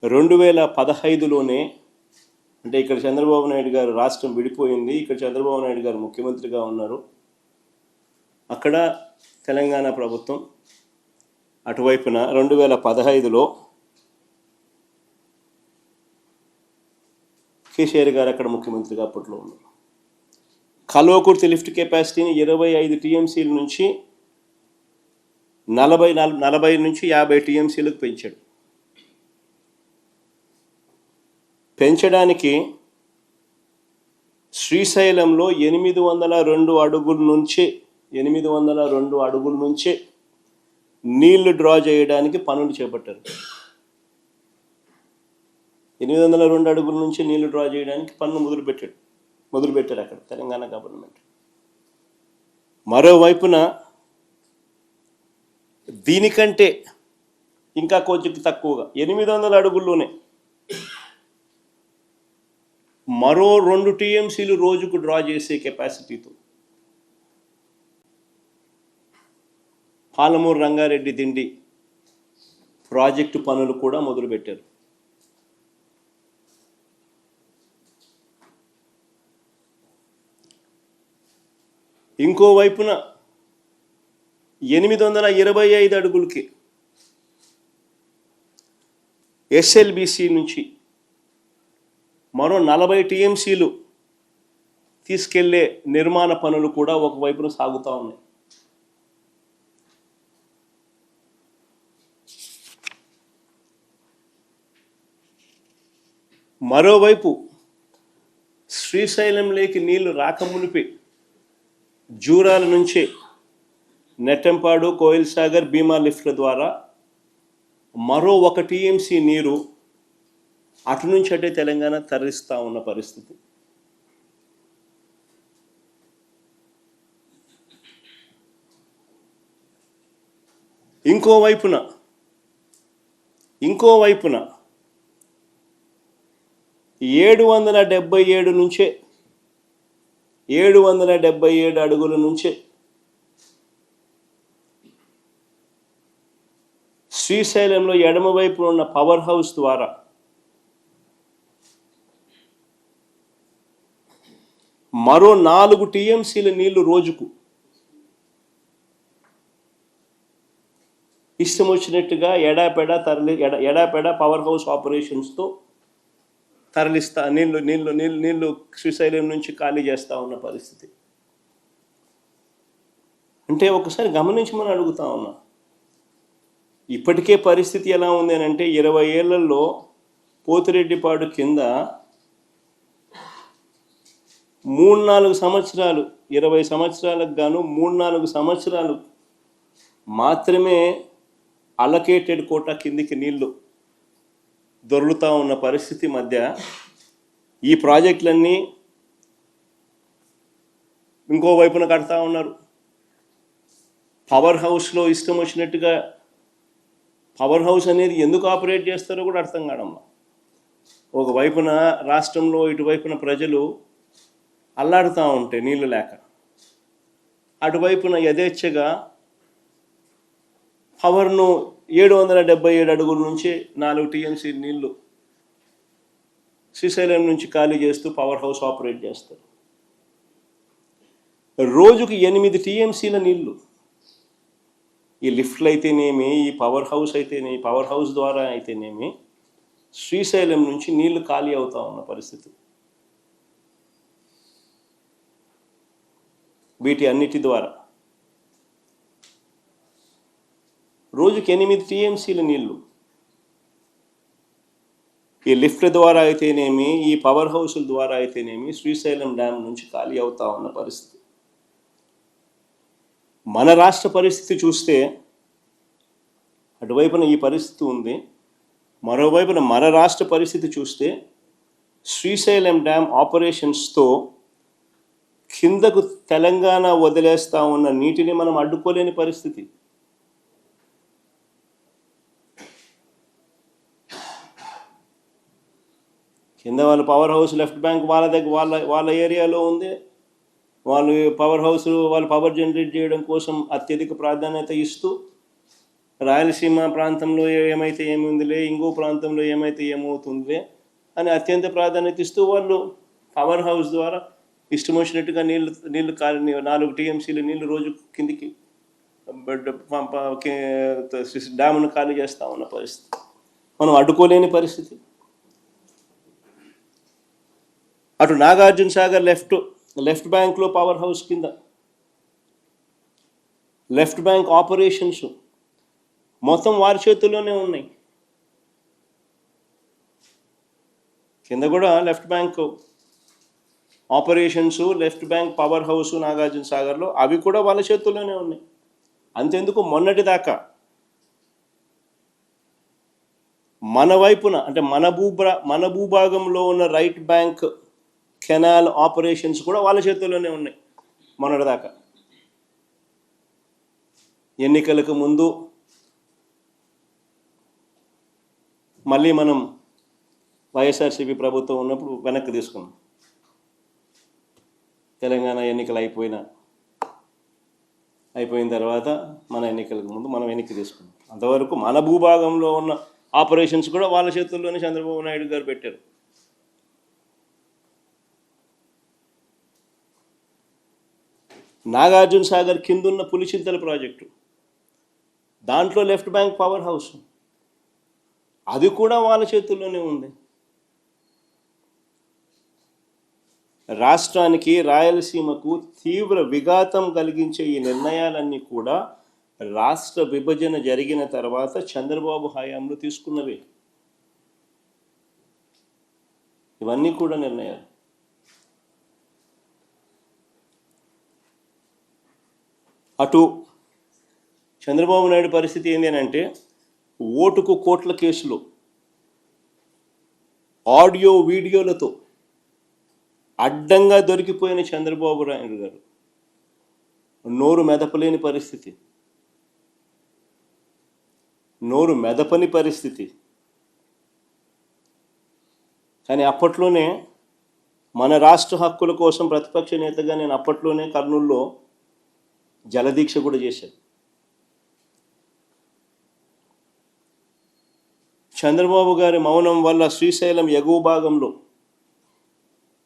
2015లోనే, అంటే ఇక్కడ చంద్రబాబు నాయుడు గారు రాష్ట్రం విడిపోయింది, ఇక్కడ చంద్రబాబు నాయుడు గారు ముఖ్యమంత్రిగా ఉన్నారు. అక్కడ తెలంగాణ ప్రభుత్వం అటువైపున 2015లో కేసీఆర్ గారు అక్కడ ముఖ్యమంత్రిగా అప్పట్లో ఉన్నారు. కల్వకుర్తి లిఫ్ట్ కెపాసిటీని 25 టీఎంసీల నుంచి 40 నుంచి 50 టీఎంసీలకు పెంచాడు. పెంచడానికి శ్రీశైలంలో 802 అడుగుల నుంచే నీళ్లు డ్రా చేయడానికి పనులు చేపట్టారు. 802 అడుగుల నుంచి నీళ్లు డ్రా చేయడానికి పనులు మొదలుపెట్టారు అక్కడ తెలంగాణ గవర్నమెంట్. మరోవైపున దీనికంటే ఇంకా కొంచెం తక్కువగా 800 అడుగుల్లోనే మరో 2 టీఎంసీలు రోజుకు డ్రా చేసే కెపాసిటీతో పాలమూరు రంగారెడ్డి దిండి ప్రాజెక్టు పనులు కూడా మొదలుపెట్టారు. ఇంకోవైపున 825 అడుగులకి ఎస్ఎల్బిసి నుంచి మరో 40 టీఎంసీలు తీసుకెళ్లే నిర్మాణ పనులు కూడా ఒకవైపున సాగుతూ ఉన్నాయి. మరోవైపు శ్రీశైలంలోకి నీళ్లు రాకమునిపే జూరాల నుంచే నెట్టంపాడు, కోయిల్ సాగర్, భీమా లిఫ్ట్ల ద్వారా మరో 1 టీఎంసీ నీరు అటు నుంచి అటే తెలంగాణ తరలిస్తూ ఉన్న పరిస్థితి. ఇంకోవైపున 777 అడుగుల నుంచే శ్రీశైలంలో ఎడమవైపు ఉన్న పవర్ హౌస్ ద్వారా మరో 4 టీఎంసీల నీళ్లు రోజుకు ఇష్టం వచ్చినట్టుగా ఎడాపెడా పవర్ హౌస్ ఆపరేషన్స్తో తరలిస్తా నీళ్లు శ్రీశైలం నుంచి ఖాళీ చేస్తూ ఉన్న పరిస్థితి. అంటే ఒకసారి గమనించమని అడుగుతా ఉన్నా. ఇప్పటికే పరిస్థితి ఎలా ఉంది అని అంటే 20 ఏళ్లలో పోతిరెడ్డిపాడు కింద 3-4 సంవత్సరాలు, 20 సంవత్సరాలకు గాను 3-4 సంవత్సరాలు మాత్రమే అలొకేటెడ్ కోటా కిందికి నీళ్లు దొరుకుతూ ఉన్న పరిస్థితి మధ్య ఈ ప్రాజెక్టులన్నీ ఇంకో వైపున కడతా ఉన్నారు. పవర్ హౌస్లో ఇష్టం వచ్చినట్టుగా పవర్ హౌస్ అనేది ఎందుకు ఆపరేట్ చేస్తారో కూడా అర్థం కాదమ్మా. ఒకవైపున రాష్ట్రంలో ఇటువైపున ప్రజలు అల్లాడుతూ ఉంటే నీళ్లు లేక, అటువైపున యథేచ్ఛగా పవర్ను 777 అడుగుల నుంచి 4 టీఎంసీ నీళ్లు శ్రీశైలం నుంచి ఖాళీ చేస్తూ పవర్ హౌస్ ఆపరేట్ చేస్తారు. రోజుకు 8 టీఎంసీల నీళ్లు ఈ లిఫ్ట్లు అయితేనేమి, ఈ పవర్ హౌస్ ద్వారా అయితేనేమి శ్రీశైలం నుంచి నీళ్లు ఖాళీ అవుతా ఉన్న పరిస్థితి. వీటి అన్నిటి ద్వారా రోజుకి 8 టీఎంసీల నీళ్లు ఈ లిఫ్ట్ ద్వారా అయితేనేమి, ఈ పవర్ హౌస్ల ద్వారా అయితేనేమి శ్రీశైలం డ్యామ్ నుంచి ఖాళీ అవుతా ఉన్న పరిస్థితి. మన రాష్ట్ర పరిస్థితి చూస్తే అటువైపున ఈ పరిస్థితి ఉంది. మరోవైపున మన రాష్ట్ర పరిస్థితి చూస్తే శ్రీశైలం డ్యామ్ ఆపరేషన్స్తో కిందకు తెలంగాణ వదిలేస్తూ ఉన్న నీటిని మనం అడ్డుకోలేని పరిస్థితి. కింద వాళ్ళ పవర్ హౌస్ లెఫ్ట్ బ్యాంక్ వాళ్ళ దగ్గర వాళ్ళ ఏరియాలో ఉంది. వాళ్ళు పవర్ జనరేట్ చేయడం కోసం అత్యధిక ప్రాధాన్యత ఇస్తూ రాయలసీమ ప్రాంతంలో ఏమైతే ఏముందిలే, ఇంకో ప్రాంతంలో ఏమైతే ఏమవుతుందిలే అని అత్యంత ప్రాధాన్యత ఇస్తూ వాళ్ళు పవర్ హౌస్ ద్వారా ఇష్టం వచ్చినట్టుగా నీళ్లు 4 టీఎంసీలు నీళ్లు రోజు కిందికి డ్యామును ఖాళీ చేస్తూ ఉన్న పరిస్థితి మనం అడ్డుకోలేని పరిస్థితి. అటు నాగార్జున సాగర్ లెఫ్ట్ బ్యాంక్లో పవర్ హౌస్ కింద లెఫ్ట్ బ్యాంక్ ఆపరేషన్స్ మొత్తం వారి చేతుల్లోనే ఉన్నాయి. కింద కూడా left bank operations, left bank power house Nagarjuna సాగర్లో అవి కూడా వాళ్ళ చేతుల్లోనే ఉన్నాయి. అంతెందుకు మొన్నటిదాకా మన వైపున అంటే మన భూభాగంలో ఉన్న రైట్ బ్యాంక్ కెనాల్ ఆపరేషన్స్ కూడా వాళ్ళ చేతుల్లోనే ఉన్నాయి మొన్నటిదాకా. ఎన్నికలకు ముందు మళ్ళీ మనం వైఎస్ఆర్సీపీ ప్రభుత్వం ఉన్నప్పుడు వెనక్కి తీసుకున్నాం. తెలంగాణ ఎన్నికలు అయిపోయిన తర్వాత మన ఎన్నికలకు ముందు మనం వెనక్కి తీసుకున్నాం. అంతవరకు మన భూభాగంలో ఉన్న ఆపరేషన్స్ కూడా వాళ్ళ చేతుల్లోనే చంద్రబాబు నాయుడు గారు పెట్టారు. నాగార్జున సాగర్ కిందున్న పులిచింతల ప్రాజెక్టు, దాంట్లో లెఫ్ట్ బ్యాంక్ పవర్ హౌస్, అది కూడా వాళ్ళ చేతుల్లోనే ఉంది. రాష్ట్రానికి, రాయలసీమకు తీవ్ర విఘాతం కలిగించే ఈ నిర్ణయాలన్నీ కూడా రాష్ట్ర విభజన జరిగిన తర్వాత చంద్రబాబు హయాంలో తీసుకున్నవే. ఇవన్నీ కూడా నిర్ణయాలు. అటు చంద్రబాబు నాయుడు పరిస్థితి ఏంటి అంటే, ఓటుకు కోట్ల కేసులో ఆడియో వీడియోలతో అడ్డంగా దొరికిపోయిన చంద్రబాబు నాయుడు గారు నోరు మెదపలేని పరిస్థితి, నోరు మెదపని పరిస్థితి. కానీ అప్పట్లోనే మన రాష్ట్ర హక్కుల కోసం ప్రతిపక్ష నేతగా నేను అప్పట్లోనే కర్నూలులో జలదీక్ష కూడా చేశాను. చంద్రబాబు గారి మౌనం వల్ల శ్రీశైలం ఎగువ భాగంలో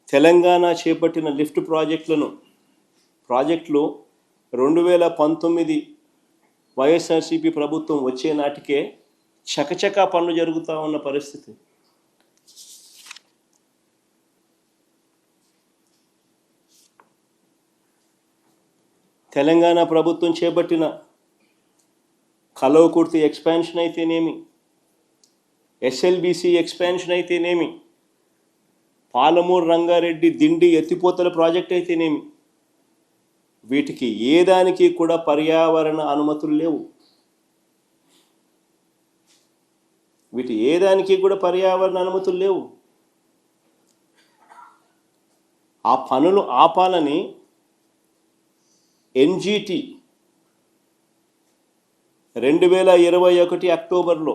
తెలంగాణ చేపట్టిన లిఫ్ట్ ప్రాజెక్టులు 2019 వైఎస్ఆర్సీపీ ప్రభుత్వం వచ్చే నాటికే చకచకా పనులు జరుగుతూ ఉన్న పరిస్థితి. తెలంగాణ ప్రభుత్వం చేపట్టిన కల్వకుర్తి ఎక్స్పాన్షన్ అయితేనేమి, ఎస్ఎల్బీసీ ఎక్స్పాన్షన్ అయితేనేమి, పాలమూరు రంగారెడ్డి దిండి ఎత్తిపోతల ప్రాజెక్ట్ అయితేనేమి, వీటికి ఏ దానికి కూడా పర్యావరణ అనుమతులు లేవు. ఆ పనులు ఆపాలని ఎన్జీటీ 2021 అక్టోబర్లో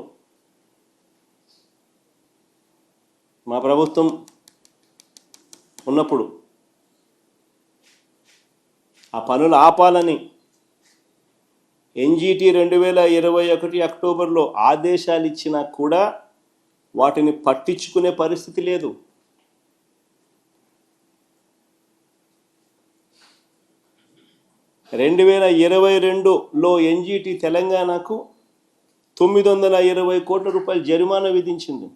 మా ప్రభుత్వం ఉన్నప్పుడు ఆ పనులు ఆపాలని ఎన్జీటీ 2021 అక్టోబర్లో ఆదేశాలు ఇచ్చినా కూడా వాటిని పట్టించుకునే పరిస్థితి లేదు. రెండు 2022లో ఎన్జీటీ తెలంగాణకు 920 కోట్ల రూపాయలు జరిమానా విధించింది.